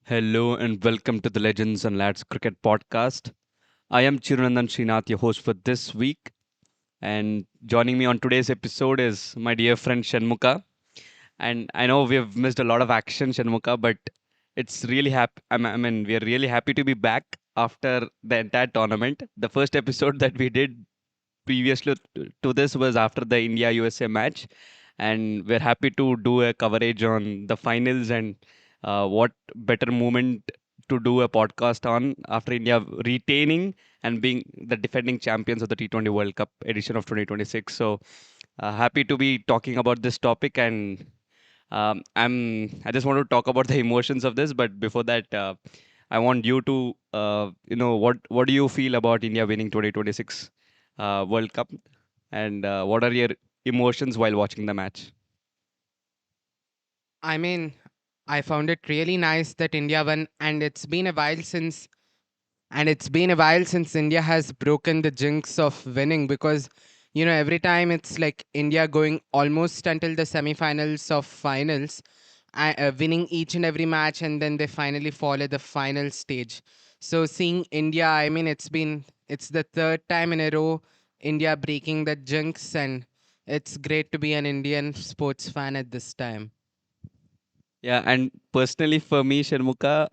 Hello and welcome to the Legends and Lads Cricket Podcast. I am Chirunandan Srinath, your host for this week, and joining me on today's episode is my dear friend Shanmuka. And I know we've missed a lot of action, Shanmuka, but it's really happy. I mean, we are really happy to be back after the entire tournament. The first episode that we did previously to this was after the India USA match, and we're happy to do a coverage on the finals and what better moment to do a podcast on after India retaining and being the defending champions of the T20 World Cup edition of 2026. So happy to be talking about this topic, and I just want to talk about the emotions of this, but before that, I want you to what do you feel about India winning 2026 World Cup, and what are your emotions while watching the match? I mean, I found it really nice that India won, and it's been a while since India has broken the jinx of winning because every time it's like India going almost until the semifinals of finals, winning each and every match, and then they finally fall at the final stage. So seeing India, I mean, it's the third time in a row India breaking the jinx, and it's great to be an Indian sports fan at this time. Yeah, and personally for me, Sharmuka,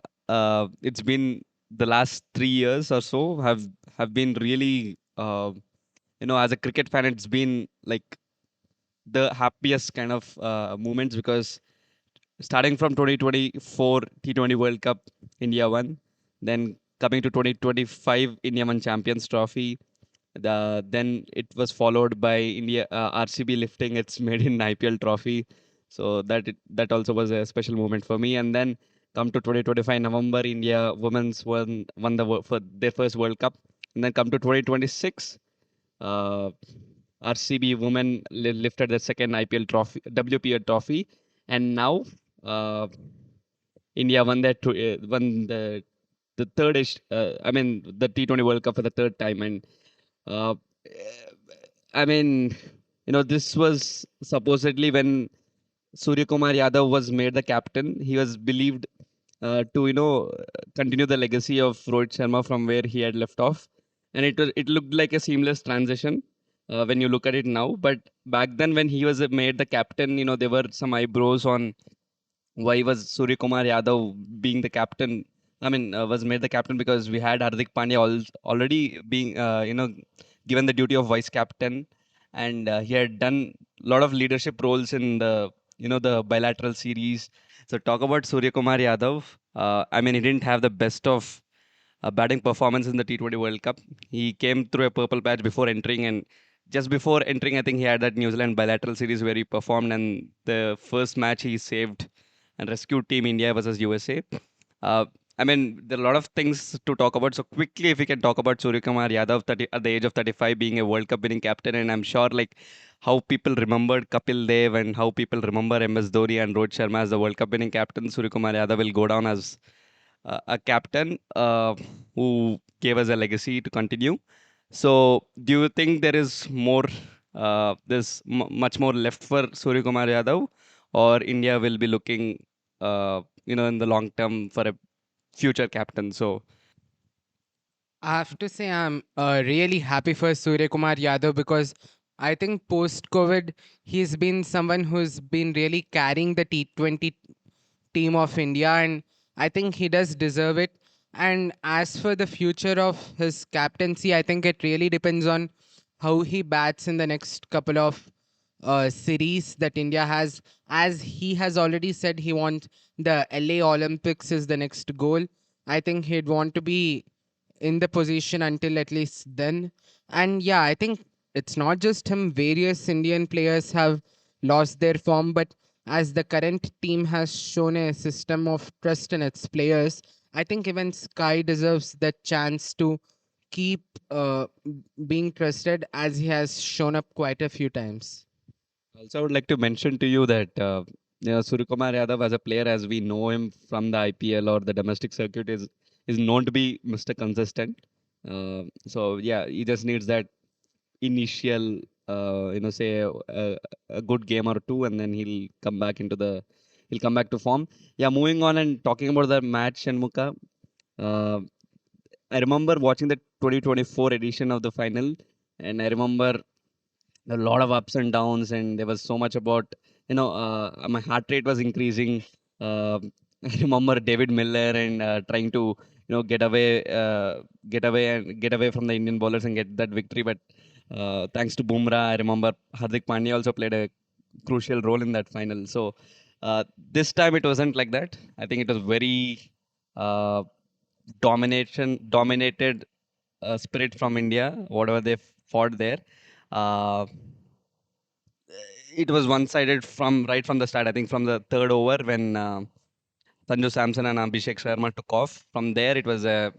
it's been the last 3 years or so have been really as a cricket fan, it's been like the happiest kind of moments because starting from 2024 T20 World Cup, India won. Then coming to 2025, India won Champions Trophy. Then it was followed by India RCB lifting its maiden IPL trophy. So that also was a special moment for me. And then come to 2025 November, India women's won for their first World Cup. And then come to 2026, uh, RCB women lifted the second IPL trophy, WPL trophy, and now uh, India won the third I mean the T20 World Cup for the third time, and uh, I mean this was supposedly when Surya Kumar Yadav was made the captain. He was believed to continue the legacy of Rohit Sharma from where he had left off, and it looked like a seamless transition when you look at it now. But back then, when he was made the captain, there were some eyebrows on why was Surya Kumar Yadav being the captain. I mean, was made the captain because we had Hardik Pandya already being given the duty of vice captain, and he had done a lot of leadership roles in the bilateral series. So talk about Surya Kumar Yadav. I mean, he didn't have the best of batting performance in the T20 World Cup. He came through a purple patch before entering, and just before entering, I think he had that New Zealand bilateral series where he performed, and the first match he saved and rescued Team India versus USA. Uh, I mean, there are a lot of things to talk about. So quickly, if we can talk about Surya Kumar Yadav at the age of 35 being a World Cup winning captain, and I'm sure like how people remembered Kapil Dev and how people remember MS Dhoni and Rohit Sharma as the World Cup winning captain, Surya Kumar Yadav will go down as a captain who gave us a legacy to continue. So, do you think there is much more left for Surya Kumar Yadav, or India will be looking, in the long term for a future captain? So, I have to say I'm really happy for Surya Kumar Yadav because I think post COVID he's been someone who's been really carrying the T20 team of India, and I think he does deserve it. And as for the future of his captaincy, I think it really depends on how he bats in the next couple of series that India has. As he has already said, he wants the LA Olympics is the next goal. I think he'd want to be in the position until at least then. And yeah, I think it's not just him. Various Indian players have lost their form, but as the current team has shown a system of trust in its players, I think even Sky deserves the chance to keep being trusted as he has shown up quite a few times. also I would like to mention to you that Surya Kumar Yadav as a player, as we know him from the IPL or the domestic circuit, is known to be Mr. Consistent. So yeah, he just needs that initial say a good game or two, and then he'll come back into the he'll come back to form. Yeah, moving on and talking about the match, Shanmuka. Uh, I remember watching the 2024 edition of the final, and I remember a lot of ups and downs, and there was so much about, my heart rate was increasing. uh, I remember David Miller and trying to get away from the Indian bowlers and get that victory, but thanks to Bumrah, I remember Hardik Pandya also played a crucial role in that final. So this time it wasn't like that. I think it was very uh, dominated spirit from India, whatever they fought there. uh, it was one-sided from right from the start. I think from the third over when Sanju Samson and Abhishek Sharma took off. From there, it was a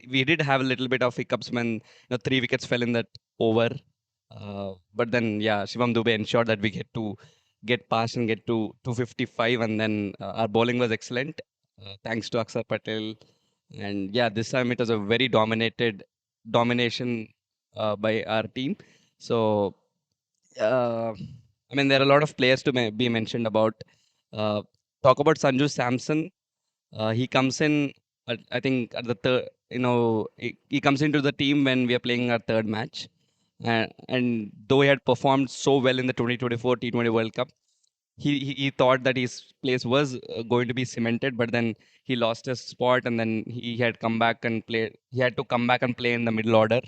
we did have a little bit of hiccups when three wickets fell in that over. But then, yeah, Shivam Dube ensured that we get past and get to 255, and then our bowling was excellent, thanks to Akshar Patel. And yeah, this time it was a very domination by our team. So uh, I mean, there are a lot of players to be mentioned about. Uh, talk about Sanju Samson. He comes in, I think, at the third. He comes into the team when we are playing our third match, and though he had performed so well in the 2024 T20 World Cup, he thought that his place was going to be cemented, but then he lost his spot, and then he had come back and play. He had to come back and play in the middle order.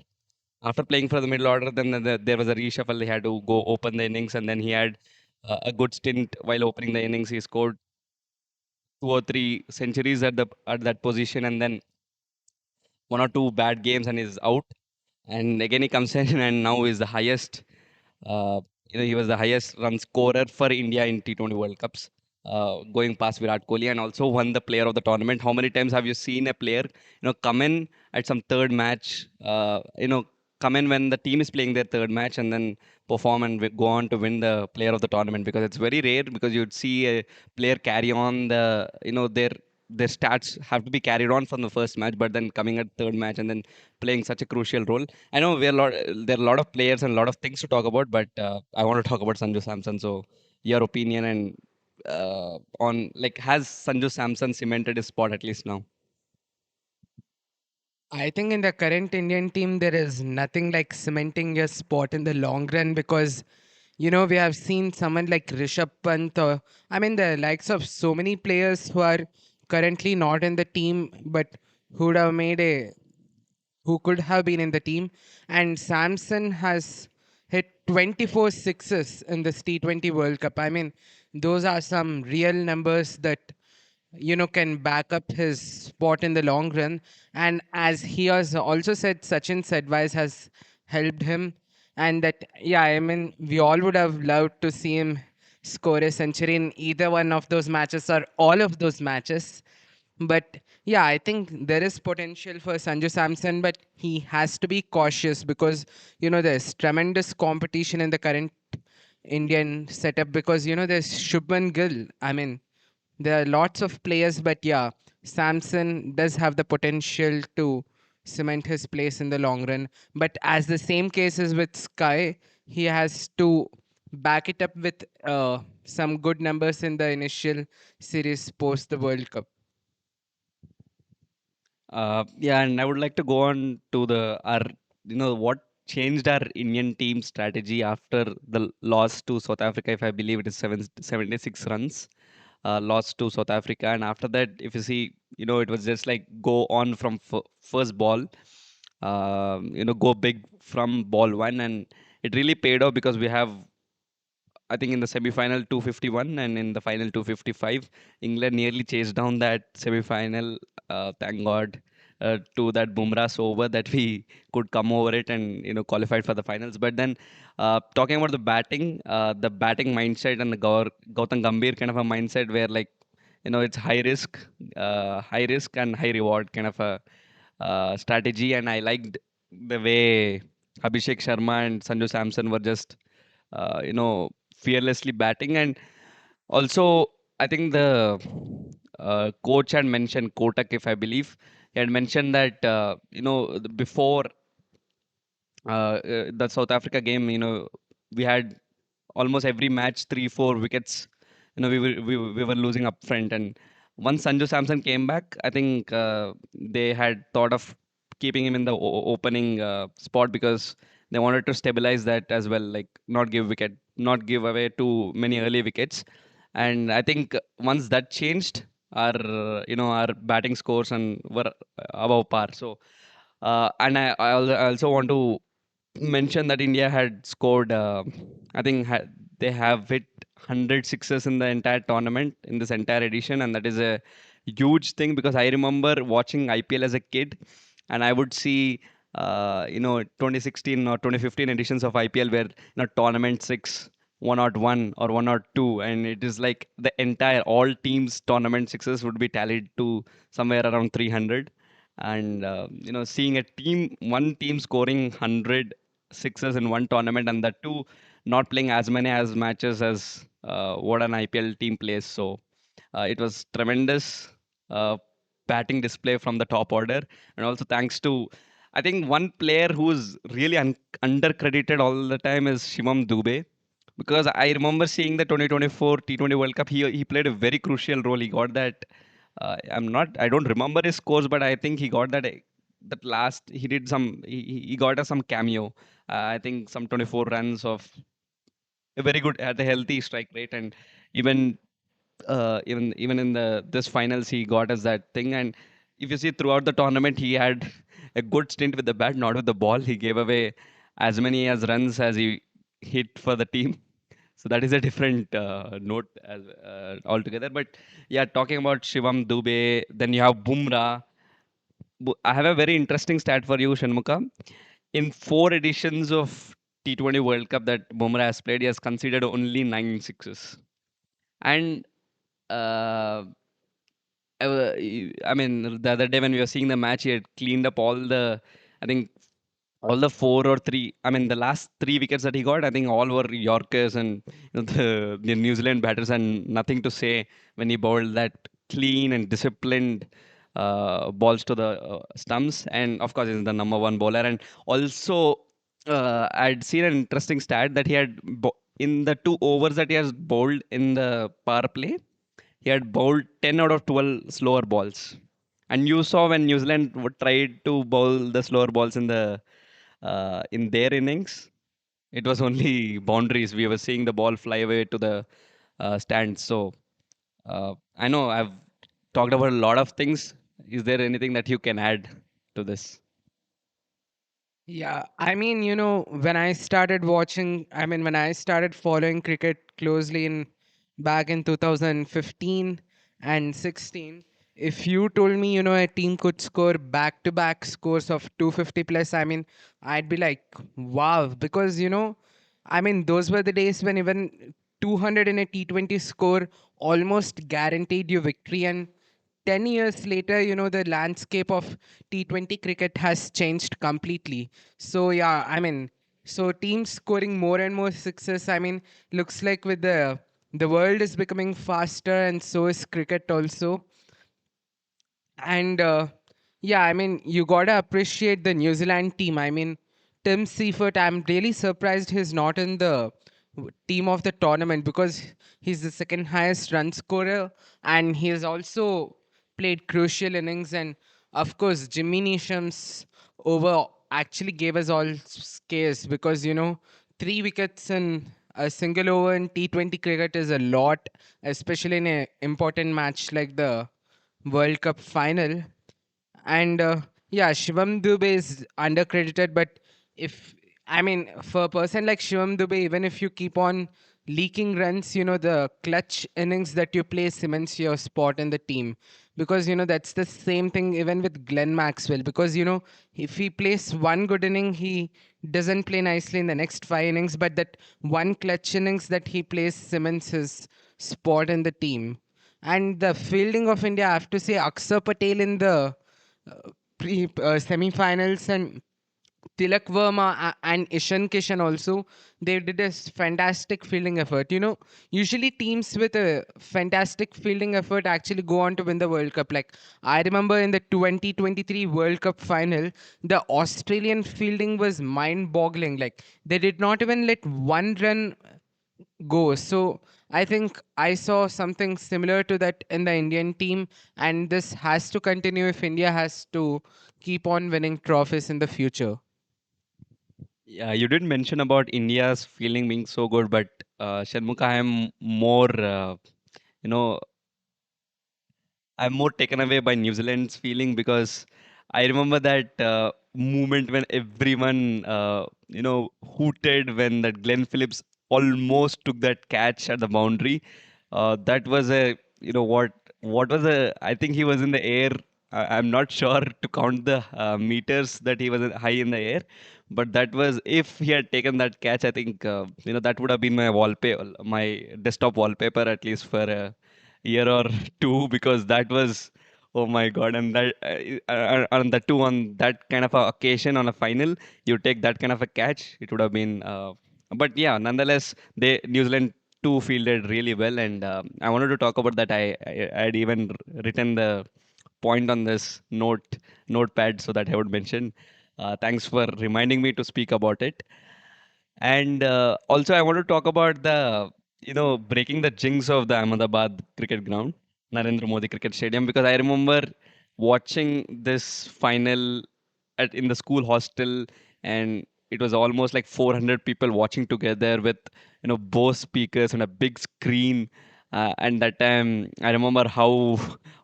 After playing for the middle order, then there was a reshuffle. He had to go open the innings, and then he had a good stint while opening the innings. He scored two or three centuries at that position, and then one or two bad games, and is out. And again, he comes in, and now is the highest. Uh, he was the highest run scorer for India in T20 World Cups, going past Virat Kohli, and also won the Player of the Tournament. How many times have you seen a player, come in at some third match, come in when the team is playing their third match, and then perform and go on to win the Player of the Tournament? Because it's very rare, because you'd see a player carry on their stats have to be carried on from the first match, but then coming at third match and then playing such a crucial role. I know there are a lot of players and a lot of things to talk about, but I want to talk about Sanju Samson. So, your opinion and on, like, has Sanju Samson cemented his spot at least now? I think in the current Indian team, there is nothing like cementing your spot in the long run because, we have seen someone like Rishabh Pant, or I mean, the likes of so many players who are currently not in the team, but who would have made a who could have been in the team. And Samson has hit 24 sixes in this T20 World Cup. I mean, those are some real numbers that can back up his spot in the long run. And as he has also said, Sachin's advice has helped him. And that, yeah, I mean, we all would have loved to see him score a century in either one of those matches or all of those matches. But yeah, I think there is potential for Sanju Samson, but he has to be cautious because there's tremendous competition in the current Indian setup because there's Shubman Gill. I mean, there are lots of players, but yeah, Samson does have the potential to cement his place in the long run. But as the same case is with Sky, he has to back it up with some good numbers in the initial series post the World Cup. Yeah, and I would like to go on to what changed our Indian team strategy after the loss to South Africa. If I believe it is 76 runs, lost to South Africa, and after that, if you see, it was just like go on from first ball, go big from ball one, and it really paid off because we have, I think, in the semi-final 251 and in the final 255. England nearly chased down that semi-final. Thank God, to that Bumrah's over that we could come over it and qualified for the finals. But then, talking about the batting mindset and the Gautam Gambhir kind of a mindset where, like, it's high risk and high reward kind of a strategy. And I liked the way Abhishek Sharma and Sanju Samson were just fearlessly batting. And also, I think the coach had mentioned, Kotak, if I believe, he had mentioned that before the South Africa game, we had almost every match 3 4 wickets, we were losing up front. And once Sanju Samson came back, I think they had thought of keeping him in the opening spot because they wanted to stabilize that as well, like not give away too many early wickets. And I think once that changed, our batting scores and were above par. So and I also want to mention that India had scored. I think they have hit 100 sixes in the entire tournament in this entire edition, and that is a huge thing because I remember watching IPL as a kid, and I would see 2016 or 2015 editions of IPL where tournament six 101 or 102, and it is like the entire all teams tournament sixes would be tallied to somewhere around 300. And seeing one team scoring 100 sixes in one tournament, and that too not playing as many as matches as what an IPL team plays. So it was tremendous uh, batting display from the top order, and also thanks to, I think, one player who's really undercredited all the time is Shivam Dube, because I remember seeing the 2024 T20 World Cup. He played a very crucial role. He got that. I don't remember his scores, but I think he got that last. He did some. He got us some cameo. I think some 24 runs of a very good at a healthy strike rate, and even even in the this finals he got us that thing. And if you see throughout the tournament, he had a good stint with the bat, not with the ball. He gave away as many as runs as he hit for the team. So that is a different note as altogether. But yeah, talking about Shivam Dube, then you have Bumrah. I have a very interesting stat for you, Shanmuka. In four editions of T20 World Cup that Bumrah has played, he has conceded only nine sixes. And uh, I mean, the other day when we were seeing the match, he had cleaned up I think, all the four or three. I mean, the last three wickets that he got, I think all were Yorkers, and the New Zealand batters, and nothing to say when he bowled that clean and disciplined balls to the stumps. And of course, he's the number one bowler. And also, I'd seen an interesting stat that he had in the 2 overs that he has bowled in the power play, he had bowled 10 out of 12 slower balls. And you saw when New Zealand tried to bowl the slower balls in their innings, it was only boundaries. We were seeing the ball fly away to the stands. So I know I've talked about a lot of things. Is there anything that you can add to this? Yeah, I mean, when I started following cricket closely back in 2015 and 16, if you told me, a team could score back-to-back scores of 250 plus, I mean, I'd be like, wow, because, I mean, those were the days when even 200 in a T20 score almost guaranteed you victory. And 10 years later, the landscape of T20 cricket has changed completely. So, yeah, I mean, so teams scoring more and more sixes, I mean, looks like with the world is becoming faster and so is cricket also. And yeah, I mean, you gotta appreciate the New Zealand team. I mean, Tim Seifert, I'm really surprised he's not in the team of the tournament because he's the second highest run scorer and he has also played crucial innings. And of course, Jimmy Neesham's over actually gave us all scares because, 3 wickets in a single over in T20 cricket is a lot, especially in an important match like the World Cup final. And yeah, Shivam Dube is undercredited, but if I mean for a person like Shivam Dube, even if you keep on leaking runs, the clutch innings that you play cements your spot in the team. Because that's the same thing even with Glenn Maxwell. Because if he plays one good inning, he doesn't play nicely in the next 5 innings, but that one clutch innings that he plays cements his spot in the team. And the fielding of India, I have to say, Akshar Patel in the semi-finals and Tilak Verma and Ishan Kishan also, they did a fantastic fielding effort. Usually teams with a fantastic fielding effort actually go on to win the World Cup. Like I remember in the 2023 World Cup final, the Australian fielding was mind-boggling. Like they did not even let one run go. So I think I saw something similar to that in the Indian team, and this has to continue if India has to keep on winning trophies in the future. Yeah, you didn't mention about India's feeling being so good, but Shanmukha, I'm more, you know, I'm more taken away by New Zealand's feeling because I remember that moment when everyone, hooted when that Glenn Phillips almost took that catch at the boundary. That was a, what was a, I think he was in the air. I'm not sure to count the meters that he was high in the air, but that was, if he had taken that catch, I think, that would have been my wallpaper, my desktop wallpaper, at least for a year or two, because that was, oh my god. And that on the two, on that kind of a occasion, on a final, you take that kind of a catch, it would have been but yeah, nonetheless, they, New Zealand too, fielded really well. And I wanted to talk about that. I had even written the point on this notepad so that I would mention. Thanks for reminding me to speak about it. And also, I want to talk about the, breaking the jinx of the Ahmedabad cricket ground, Narendra Modi Cricket Stadium, because I remember watching this final in the school hostel, and it was almost like 400 people watching together with, Bose speakers and a big screen. And that time, I remember how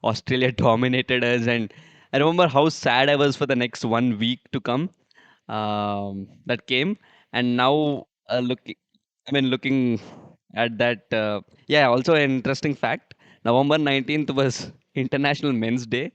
Australia dominated us, and I remember how sad I was for the next 1 week to come, that came. And now, looking at that, yeah, also an interesting fact. November 19th was International Men's Day,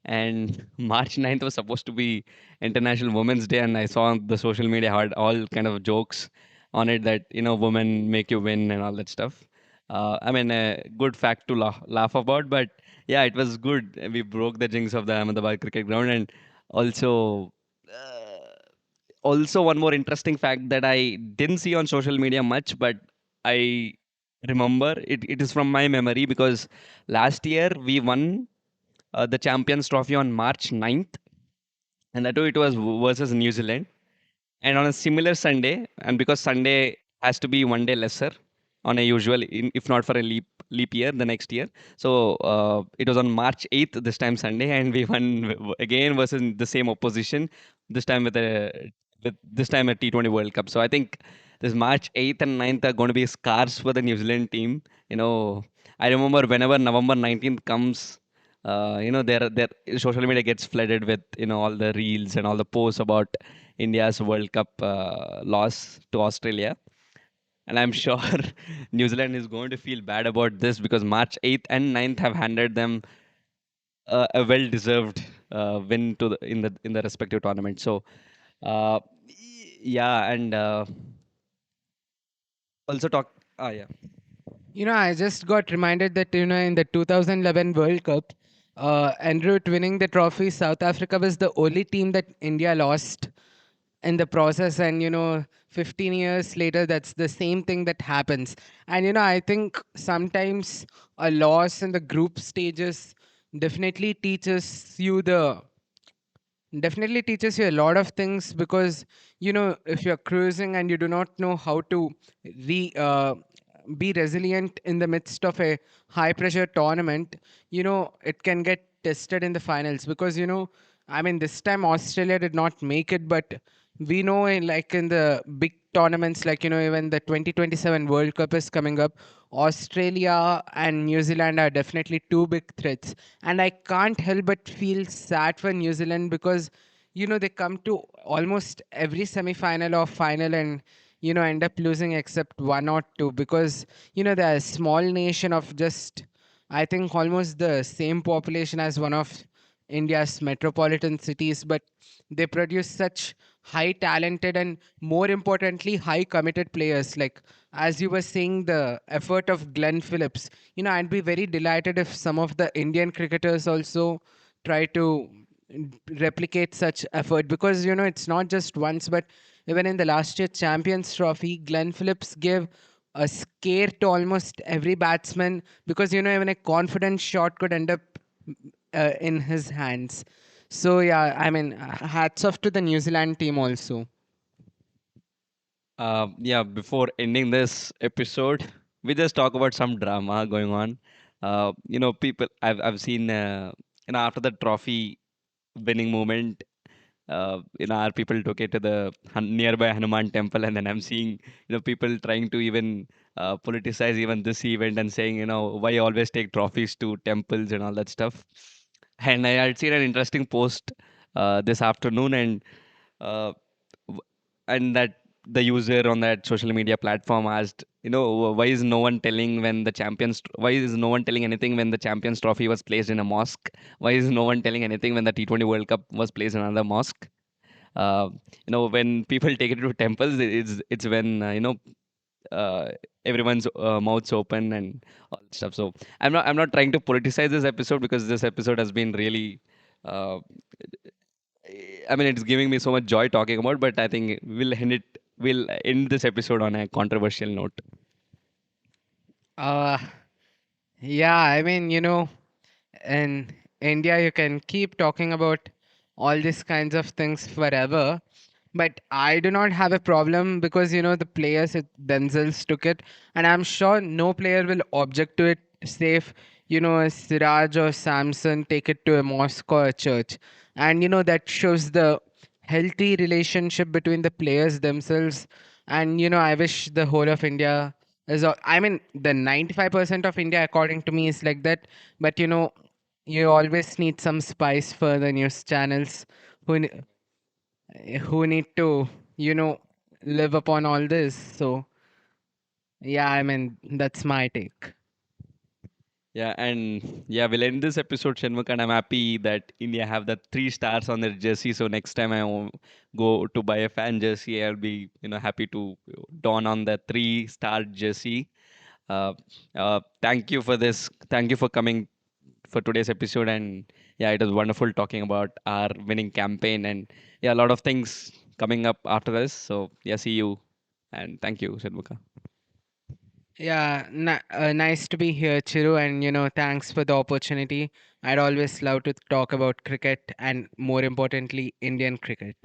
and March 9th was supposed to be International Women's Day. And I saw on the social media had all kind of jokes on it that, women make you win and all that stuff. A good fact to laugh about, but yeah, it was good. We broke the jinx of the Ahmedabad cricket ground. And also, one more interesting fact that I didn't see on social media much, but I remember it is from my memory, because last year we won the Champions Trophy on March 9th, and that too it was versus New Zealand. And on a similar Sunday, and because Sunday has to be one day lesser on a usual, if not for a leap year the next year. So it was on March 8th, this time Sunday, and we won again versus the same opposition, this time with this time a T20 World Cup. So I think this March 8th and 9th are going to be scars for the New Zealand team. I remember whenever November 19th comes, their social media gets flooded with, all the reels and all the posts about India's World Cup loss to Australia. And I'm sure New Zealand is going to feel bad about this, because March 8th and 9th have handed them a well-deserved win in the respective tournament. So, uh, yeah, and also talk. Ah, yeah. I just got reminded that, in the 2011 World Cup, en route winning the trophy, South Africa was the only team that India lost in the process. And, 15 years later, that's the same thing that happens. And, I think sometimes a loss in the group stages definitely teaches you the definitely teaches you a lot of things, because if you're cruising and you do not know how to re be resilient in the midst of a high pressure tournament, it can get tested in the finals. Because this time Australia did not make it, but we know, like in the big tournaments, like even the 2027 World Cup is coming up, Australia and New Zealand are definitely two big threats. And I can't help but feel sad for New Zealand, because they come to almost every semi-final or final, and end up losing except one or two, because they're a small nation of just, I think, almost the same population as one of India's metropolitan cities, but they produce such high talented and, more importantly, high committed players. Like, as you were saying, the effort of Glenn Phillips, I'd be very delighted if some of the Indian cricketers also try to replicate such effort, because it's not just once, but even in the last year Champions Trophy, Glenn Phillips gave a scare to almost every batsman, because even a confident shot could end up in his hands. So yeah, hats off to the New Zealand team also. Yeah, before ending this episode, we just talk about some drama going on. People I've seen after the trophy winning moment, our people took it to the nearby Hanuman temple, and then I'm seeing people trying to even politicize even this event and saying why always take trophies to temples and all that stuff. And I had seen an interesting post this afternoon, uh, w- and that the user on that social media platform asked, why is no one telling when the why is no one telling anything when the champions trophy was placed in a mosque? Why is no one telling anything when the T20 World Cup was placed in another mosque? uh, when people take it to temples, it's when uh, everyone's mouths open and all that stuff. So I'm not trying to politicize this episode, because this episode has been really uh, I mean, it's giving me so much joy talking about, but I think we'll end this episode on a controversial note. Uh, yeah, I mean, in India, you can keep talking about all these kinds of things forever. But I do not have a problem because, the players themselves took it. And I'm sure no player will object to it, say if, a Siraj or Samson take it to a mosque or a church. And, that shows the healthy relationship between the players themselves. And, I wish the whole of India I mean, the 95% of India, according to me, is like that. But, you always need some spice for the news channels who, ne- who need to, you know, live upon all this. So, yeah, I mean, that's my take. Yeah, and yeah, we'll end this episode, Shanmukh, and I'm happy that India have the 3 stars on their jersey. So next time go to buy a fan jersey, I'll be happy to don on the 3-star jersey. Uh, Thank you for this. Thank you for coming for today's episode. And yeah, it was wonderful talking about our winning campaign, and yeah, a lot of things coming up after this. So yeah, see you, and thank you, Shanmukha. Yeah, nice to be here, Chiru, and thanks for the opportunity. I'd always love to talk about cricket and more importantly, Indian cricket.